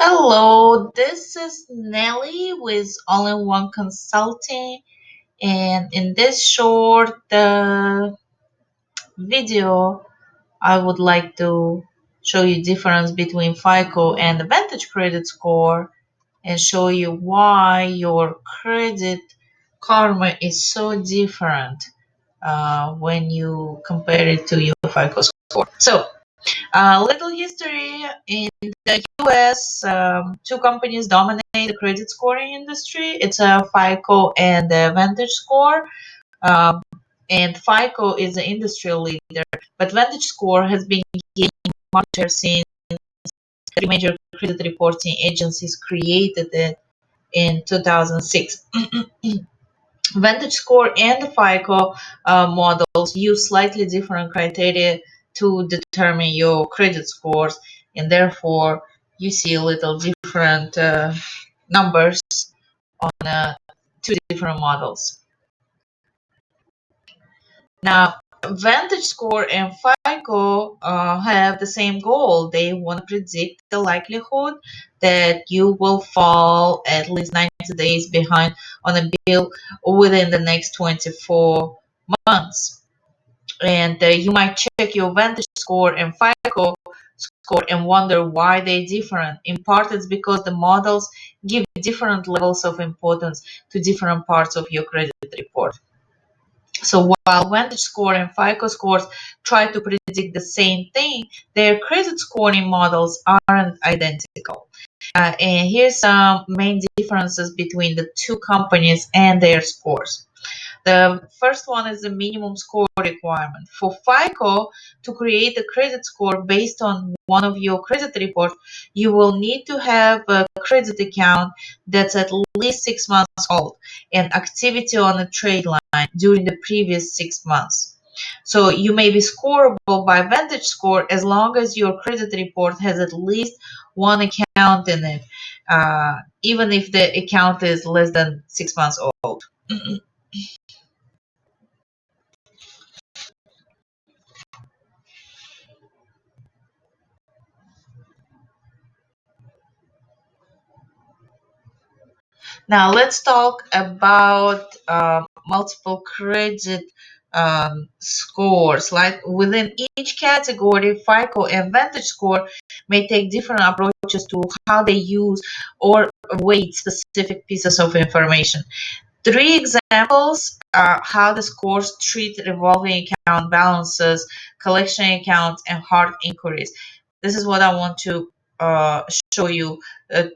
Hello, this is Nelly with Only One Consulting, and in this short video, I would like to show you difference between FICO and the Vantage credit score and show you why your credit karma is so different when you compare it to your FICO score. So, little history in the US, two companies dominate the credit scoring industry. It's a FICO and the VantageScore. Um, and FICO is the industry leader, but VantageScore has been gaining market share since three major credit reporting agencies created it in 2006. VantageScore and the FICO models use slightly different criteria to determine your credit scores, and therefore you see a little different numbers on two different models. Now, VantageScore and FICO have the same goal. They want to predict the likelihood that you will fall at least 90 days behind on a bill within the next 24 months. And you might check your VantageScore and FICO score and wonder why they're different. In part, it's because the models give different levels of importance to different parts of your credit report. So while VantageScore and FICO scores try to predict the same thing, their credit scoring models aren't identical. And here's some main differences between the two companies and their scores. The first one is the minimum score requirement. For FICO, to create a credit score based on one of your credit reports, you will need to have a credit account that's at least 6 months old and activity on a trade line during the previous 6 months. So you may be scoreable by VantageScore as long as your credit report has at least one account in it, even if the account is less than 6 months old. Now let's talk about multiple credit scores. Like within each category, FICO and VantageScore may take different approaches to how they use or weight specific pieces of information. Three examples are how the scores treat revolving account balances, collection accounts, and hard inquiries. This is what I want to show you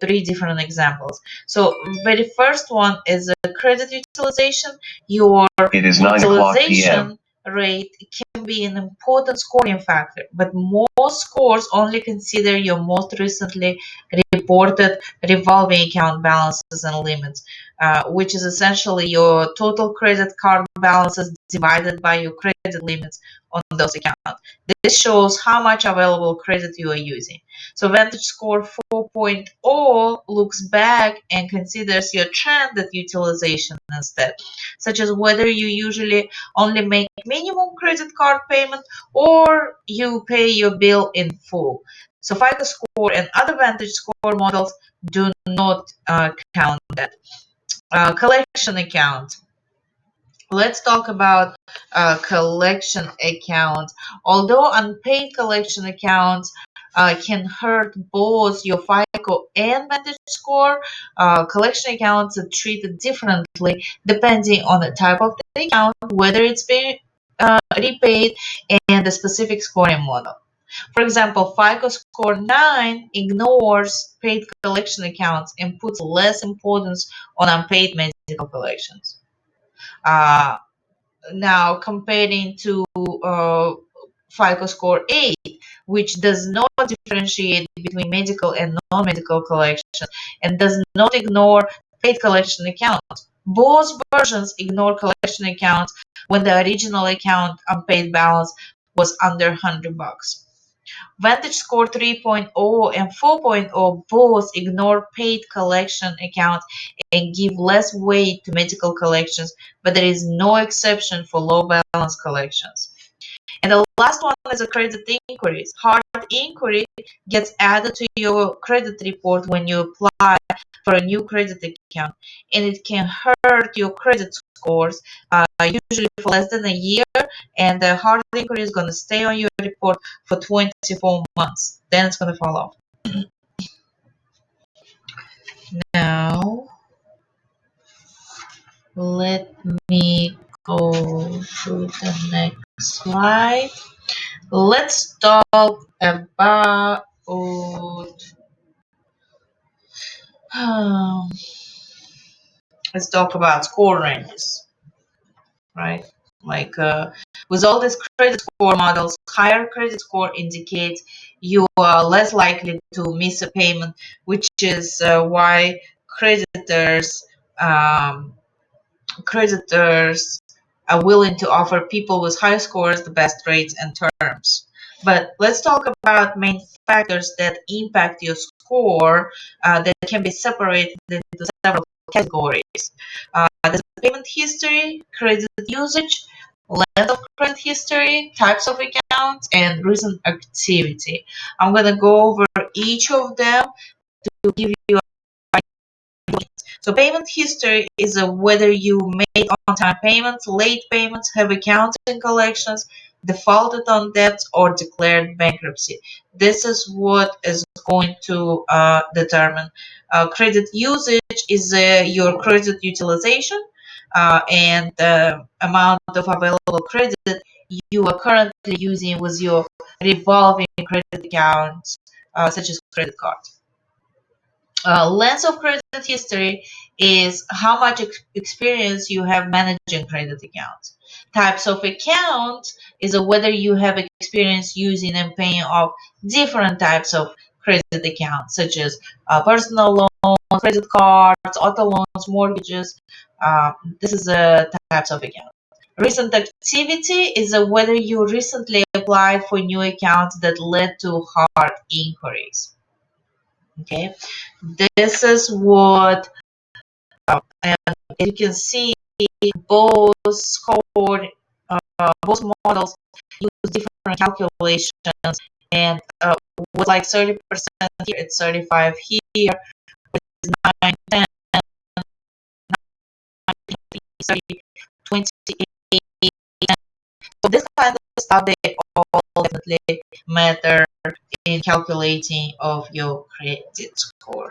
three different examples. So, very first one is a credit utilization. Your It is 9 o'clock p.m. utilization rate can be an important scoring factor, but most scores only consider your most recently reported revolving account balances and limits, which is essentially your total credit card balances divided by your credit limits on those accounts. This shows how much available credit you are using. So VantageScore 4.0 looks back and considers your trended utilization instead, such as whether you usually only make minimum credit card payment or you pay your bill in full. So FICO score and other VantageScore models do not count that. Collection account. Let's talk about collection accounts. Although unpaid collection accounts can hurt both your FICO and VantageScore, collection accounts are treated differently depending on the type of the account, whether it's being repaid, and the specific scoring model. For example, FICO score 9 ignores paid collection accounts and puts less importance on unpaid medical collections. Uh, Now, comparing to FICO score 8, which does not differentiate between medical and non-medical collections and does not ignore paid collection accounts. Both versions ignore collection accounts when the original account unpaid balance was under $100. VantageScore 3.0 and 4.0 both ignore paid collection accounts and give less weight to medical collections, but there is no exception for low balance collections. And the last one is a credit inquiries. Hard inquiry gets added to your credit report when you apply for a new credit account, and it can hurt your credit scores, usually for less than a year, and the hard inquiry is going to stay on your report for 24 months. Then it's going to fall off. Now, let me go to the next slide. Let's talk about let's talk about score ranges, right? Like with all these credit score models, higher credit score indicates you are less likely to miss a payment, which is why creditors um, creditors are willing to offer people with high scores the best rates and terms. But let's talk about main factors that impact your score that can be separated into several categories. There's payment history, credit usage, length of credit history, types of accounts, and recent activity. I'm going to go over each of them to give you. So payment history is whether you made on-time payments, late payments, have accounting collections, defaulted on debts, or declared bankruptcy. This is what is going to determine. Credit usage is your credit utilization and the amount of available credit you are currently using with your revolving credit accounts, such as credit cards. Length of credit history is how much experience you have managing credit accounts. Types of accounts is whether you have experience using and paying off different types of credit accounts, such as personal loans, credit cards, auto loans, mortgages. This is the types of accounts. Recent activity is whether you recently applied for new accounts that led to hard inquiries. Okay, this is what, and you can see both scored, both models use different calculations, and with like 30% here, it's 35 here, it's 9, 10, 30, 28. So this kind of stuff, they all definitely matter in calculating of your credit score.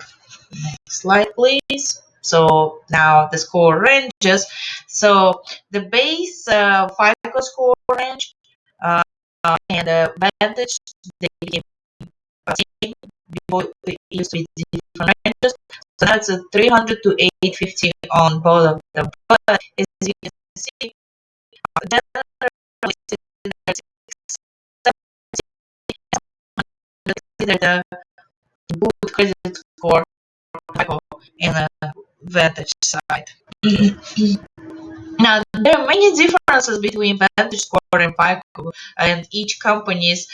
Next slide, please. So now the score ranges. So the base FICO score range and the VANTAGE, they became same. Before it used to be different ranges. So now it's a 300 to 850 on both of them. But as you can see, generally consider the good credit score FICO and a VANTAGE side. Now, there are many differences between VantageScore and FICO, and each company's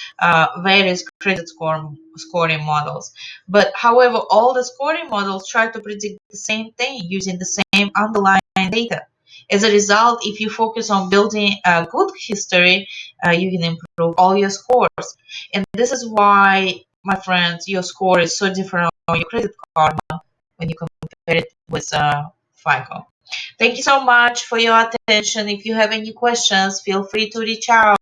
various credit scoring models. But however, all the scoring models try to predict the same thing using the same underlying data. As a result, if you focus on building a good history, you can improve all your scores. And this is why, my friends, your score is so different on your credit card when you compare it with FICO. Thank you so much for your attention. If you have any questions, feel free to reach out.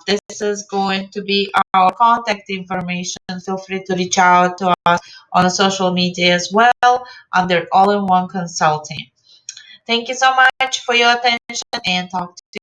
This is going to be our contact information. Feel free to reach out to us on social media as well under All-in-One Consulting. Thank you so much for your attention and talk to you.